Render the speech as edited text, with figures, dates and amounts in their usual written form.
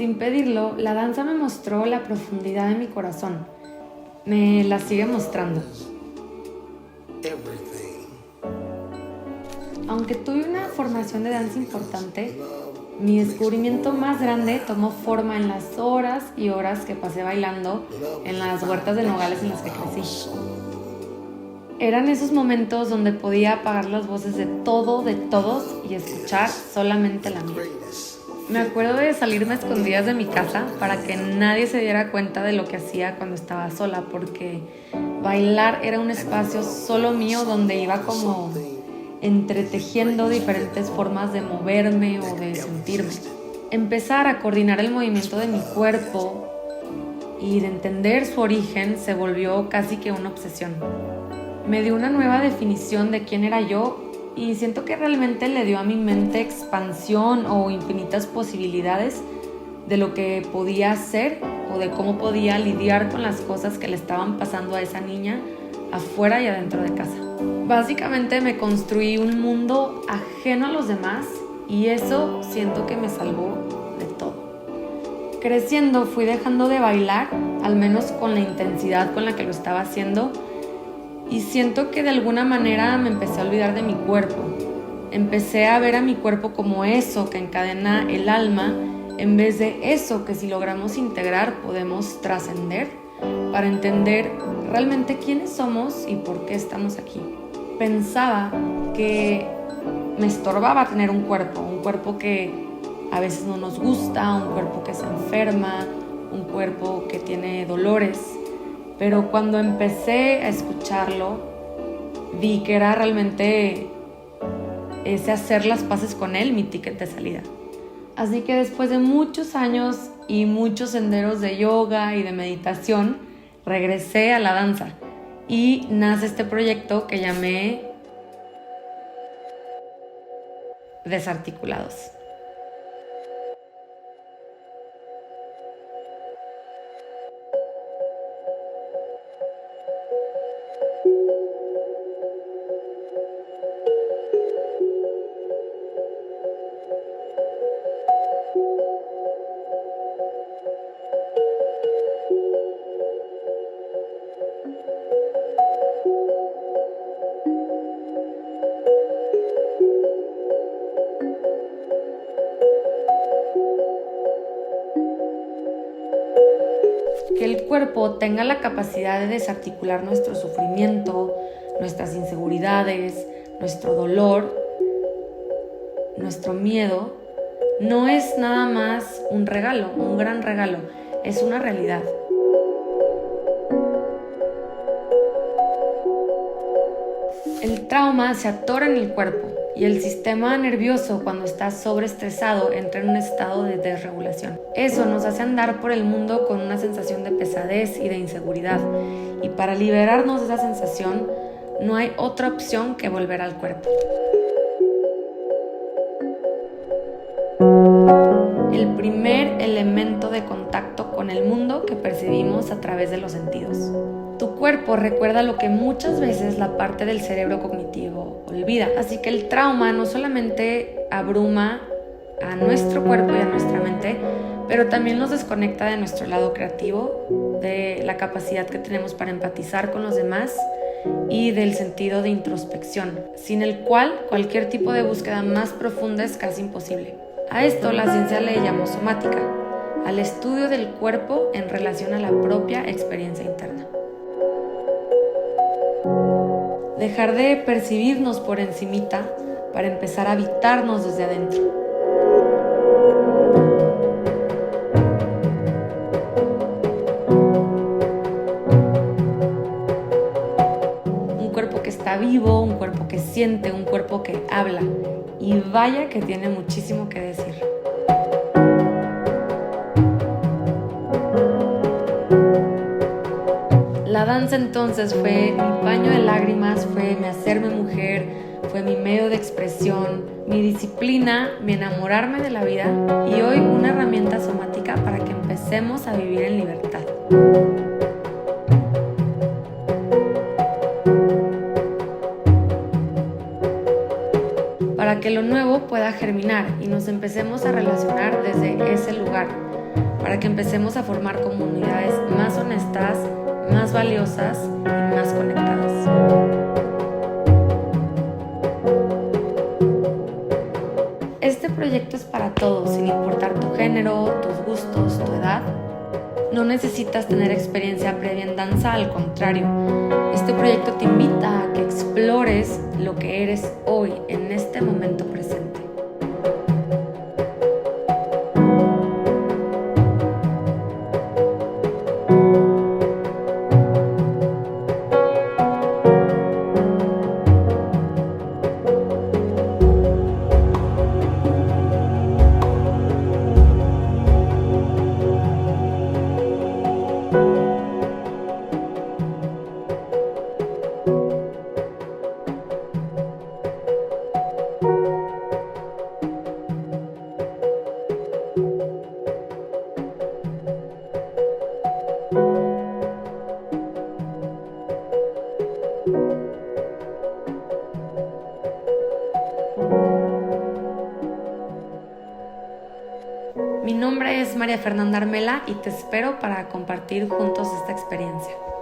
Sin pedirlo, la danza me mostró la profundidad de mi corazón. Me la sigue mostrando. Aunque tuve una formación de danza importante, mi descubrimiento más grande tomó forma en las horas y horas que pasé bailando en las huertas de nogales en las que crecí. Eran esos momentos donde podía apagar las voces de todos y escuchar solamente la mía. Me acuerdo de salirme a escondidas de mi casa para que nadie se diera cuenta de lo que hacía cuando estaba sola, porque bailar era un espacio solo mío donde iba como entretejiendo diferentes formas de moverme o de sentirme. Empezar a coordinar el movimiento de mi cuerpo y de entender su origen se volvió casi que una obsesión. Me dio una nueva definición de quién era yo y siento que realmente le dio a mi mente expansión o infinitas posibilidades de lo que podía hacer o de cómo podía lidiar con las cosas que le estaban pasando a esa niña afuera y adentro de casa. Básicamente me construí un mundo ajeno a los demás y eso siento que me salvó de todo. Creciendo fui dejando de bailar, al menos con la intensidad con la que lo estaba haciendo, y siento que de alguna manera me empecé a olvidar de mi cuerpo. Empecé a ver a mi cuerpo como eso que encadena el alma, en vez de eso que si logramos integrar podemos trascender para entender realmente quiénes somos y por qué estamos aquí. Pensaba que me estorbaba tener un cuerpo que a veces no nos gusta, un cuerpo que se enferma, un cuerpo que tiene dolores. Pero cuando empecé a escucharlo, vi que era realmente ese hacer las paces con él mi ticket de salida. Así que después de muchos años y muchos senderos de yoga y de meditación, regresé a la danza y nace este proyecto que llamé Desarticulados. Que el cuerpo tenga la capacidad de desarticular nuestro sufrimiento, nuestras inseguridades, nuestro dolor, nuestro miedo, no es nada más un regalo, un gran regalo, es una realidad. El trauma se atora en el cuerpo y el sistema nervioso, cuando está sobreestresado, entra en un estado de desregulación. Eso nos hace andar por el mundo con una sensación de pesadez y de inseguridad, y para liberarnos de esa sensación no hay otra opción que volver al cuerpo. El primer elemento de contacto con el mundo que percibimos a través de los sentidos. Tu cuerpo recuerda lo que muchas veces la parte del cerebro cognitivo olvida, así que el trauma no solamente abruma a nuestro cuerpo y a nuestra mente, pero también nos desconecta de nuestro lado creativo, de la capacidad que tenemos para empatizar con los demás y del sentido de introspección, sin el cual cualquier tipo de búsqueda más profunda es casi imposible. A esto la ciencia le llamó somática, al estudio del cuerpo en relación a la propia experiencia interna. Dejar de percibirnos por encimita para empezar a habitarnos desde adentro. Un cuerpo que está vivo, un cuerpo que siente, un cuerpo que habla. Y vaya que tiene muchísimo que decir. La danza entonces fue mi paño de lágrimas, fue mi hacerme mujer, fue mi medio de expresión, mi disciplina, mi enamorarme de la vida y hoy una herramienta somática para que empecemos a vivir en libertad. Para que lo nuevo pueda germinar y nos empecemos a relacionar desde ese lugar, para que empecemos a formar comunidades más honestas, más valiosas y más conectadas. Este proyecto es para todos, sin importar tu género, tus gustos, tu edad. No necesitas tener experiencia previa en danza, al contrario. Este proyecto te invita a que explores lo que eres hoy, en este momento presente. Mi nombre es María Fernanda Armela y te espero para compartir juntos esta experiencia.